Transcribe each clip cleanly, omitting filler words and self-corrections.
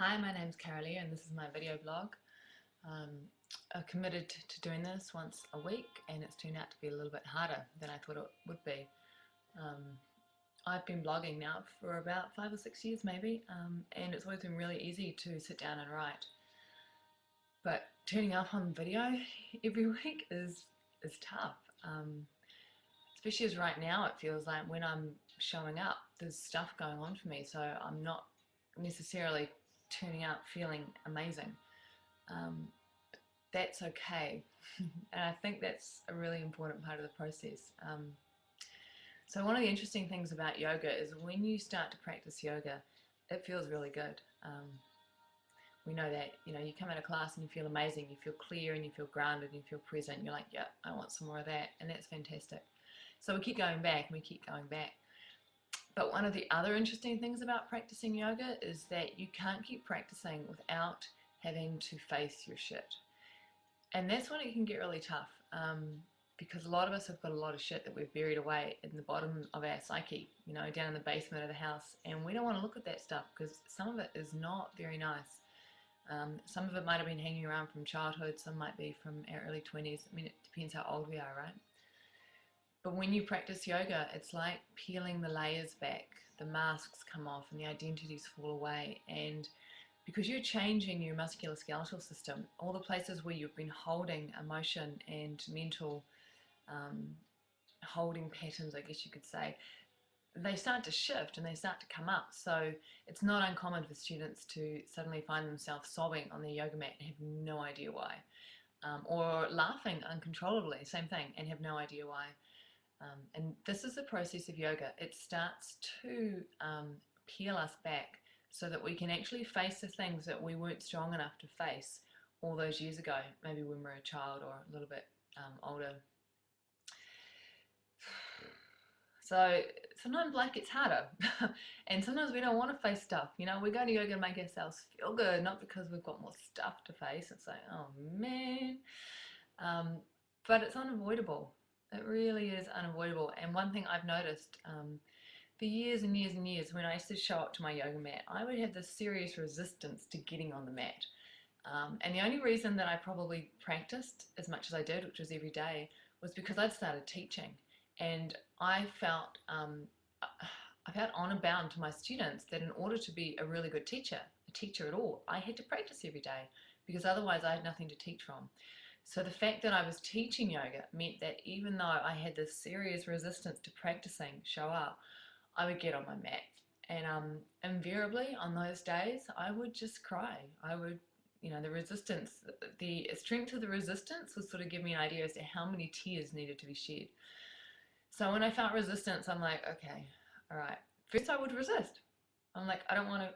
Hi, my name's Kara-Leah and this is my video blog. I committed to doing this once a week and it's turned out to be a little bit harder than I thought it would be. I've been blogging now for about 5 or 6 years maybe, and it's always been really easy to sit down and write. But turning up on video every week is tough. Especially as right now it feels like when I'm showing up there's stuff going on for me, so I'm not necessarily turning out feeling amazing. That's okay. And I think that's a really important part of the process. So one of the interesting things about yoga is when you start to practice yoga, it feels really good. We know that, you come out of class and you feel amazing, you feel clear and you feel grounded and you feel present. You're like, yeah, I want some more of that, and that's fantastic. So we keep going back and we keep going back. But one of the other interesting things about practicing yoga is that you can't keep practicing without having to face your shit. And that's when it can get really tough, because a lot of us have got a lot of shit that we've buried away in the bottom of our psyche, down in the basement of the house. And we don't want to look at that stuff because some of it is not very nice. Some of it might have been hanging around from childhood, some might be from our early 20s. I mean, it depends how old we are, right? But when you practice yoga, it's like peeling the layers back, the masks come off and the identities fall away. And because you're changing your musculoskeletal system, all the places where you've been holding emotion and mental holding patterns, I guess you could say, they start to shift and they start to come up. So it's not uncommon for students to suddenly find themselves sobbing on their yoga mat and have no idea why. Or laughing uncontrollably, same thing, and have no idea why. And this is the process of yoga. It starts to peel us back so that we can actually face the things that we weren't strong enough to face all those years ago, maybe when we were a child or a little bit older. So sometimes life gets harder and sometimes we don't want to face stuff. We go to yoga to make ourselves feel good, not because we've got more stuff to face. It's like, oh man. But it's unavoidable. It really is unavoidable. And one thing I've noticed for years and years and years, when I used to show up to my yoga mat, I would have this serious resistance to getting on the mat. And the only reason that I probably practiced as much as I did, which was every day, was because I'd started teaching. And I felt honor bound to my students that in order to be a really good teacher, a teacher at all, I had to practice every day, because otherwise I had nothing to teach from. So the fact that I was teaching yoga meant that even though I had this serious resistance to practicing show up, I would get on my mat. And invariably on those days, I would just cry. I would, the resistance, the strength of the resistance would sort of give me an idea as to how many tears needed to be shed. So when I felt resistance, I'm like, okay, all right. First I would resist. I'm like, I don't want to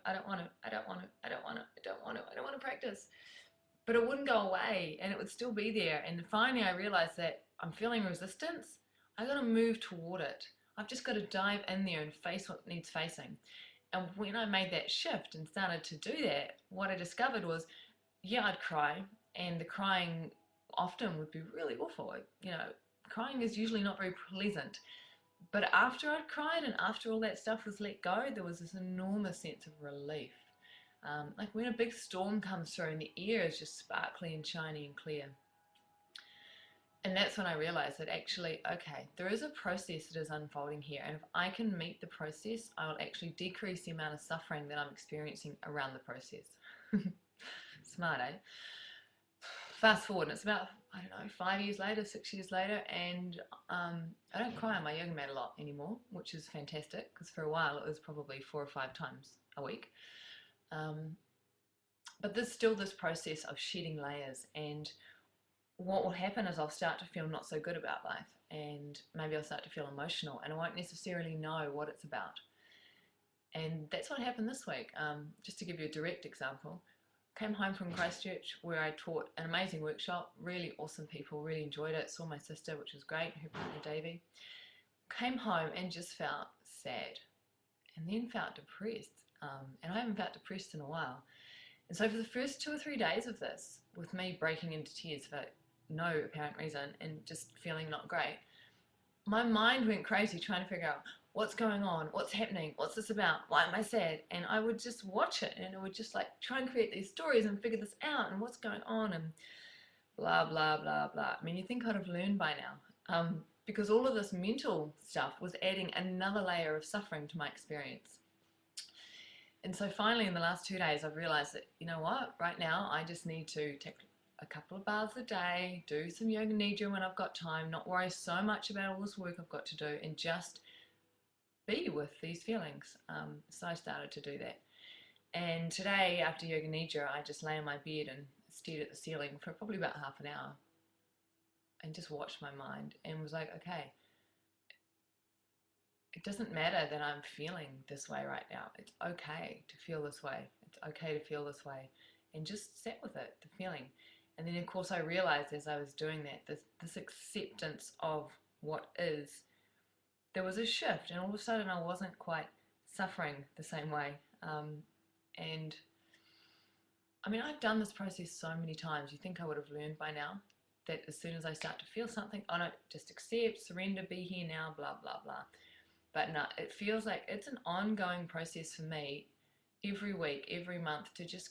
practice. But it wouldn't go away and it would still be there. And finally I realized that I'm feeling resistance. I got to move toward it. I've just got to dive in there and face what needs facing. And when I made that shift and started to do that, what I discovered was, yeah, I'd cry, and the crying often would be really awful. Crying is usually not very pleasant. But after I'd cried and after all that stuff was let go, there was this enormous sense of relief. Like when a big storm comes through and the air is just sparkly and shiny and clear. And that's when I realized that actually, okay, there is a process that is unfolding here. And if I can meet the process, I will actually decrease the amount of suffering that I'm experiencing around the process. Smart, eh? Fast forward, and it's about, 5 years later, 6 years later, and I don't cry on my yoga mat a lot anymore, which is fantastic, because for a while it was probably 4 or 5 times a week. But there's still this process of shedding layers, and what will happen is I'll start to feel not so good about life, and maybe I'll start to feel emotional, and I won't necessarily know what it's about. And that's what happened this week. Just to give you a direct example, came home from Christchurch where I taught an amazing workshop, really awesome people, really enjoyed it, saw my sister, which was great, her partner Davey. Came home and just felt sad, and then felt depressed, and I haven't felt depressed in a while. And so for the first 2 or 3 days of this, with me breaking into tears for no apparent reason and just feeling not great, my mind went crazy trying to figure out what's going on? What's happening? What's this about? Why am I sad? And I would just watch it, and I would just like try and create these stories and figure this out and what's going on and blah, blah, blah, blah. I mean, you think I'd have learned by now. Because all of this mental stuff was adding another layer of suffering to my experience. And so finally, in the last 2 days, I've realized that, you know what, right now, I just need to take a couple of baths a day, do some yoga nidra when I've got time, not worry so much about all this work I've got to do, and just be with these feelings. So I started to do that. And today, after yoga nidra, I just lay in my bed and stared at the ceiling for probably about half an hour and just watched my mind and was like, okay, it doesn't matter that I'm feeling this way right now. It's okay to feel this way. It's okay to feel this way. And just sat with it, the feeling. And then, of course, I realized as I was doing that, this acceptance of what is, there was a shift. And all of a sudden, I wasn't quite suffering the same way. And I mean, I've done this process so many times. You think I would have learned by now that as soon as I start to feel something, oh no, just accept, surrender, be here now, blah, blah, blah. But no, it feels like it's an ongoing process for me every week, every month to just,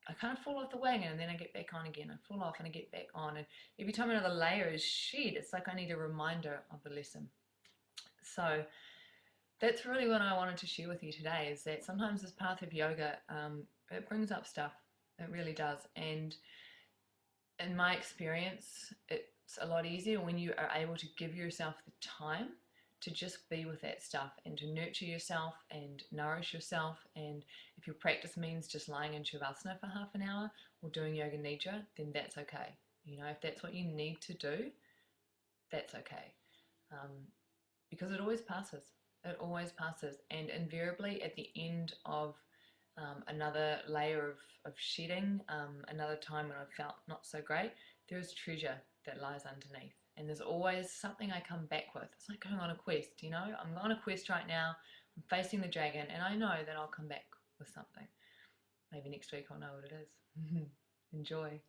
I kind of fall off the wagon and then I get back on again. I fall off and I get back on. And every time another layer is shed, it's like I need a reminder of the lesson. So that's really what I wanted to share with you today, is that sometimes this path of yoga, it brings up stuff. It really does. And in my experience, it's a lot easier when you are able to give yourself the time to just be with that stuff and to nurture yourself and nourish yourself. And if your practice means just lying in Shavasana for half an hour or doing yoga nidra, then that's okay. You know, if that's what you need to do, that's okay. Because it always passes. It always passes. And invariably at the end of another layer of shedding, another time when I felt not so great, there is treasure that lies underneath. And there's always something I come back with. It's like going on a quest, you know? I'm on a quest right now. I'm facing the dragon, and I know that I'll come back with something. Maybe next week I'll know what it is. Enjoy.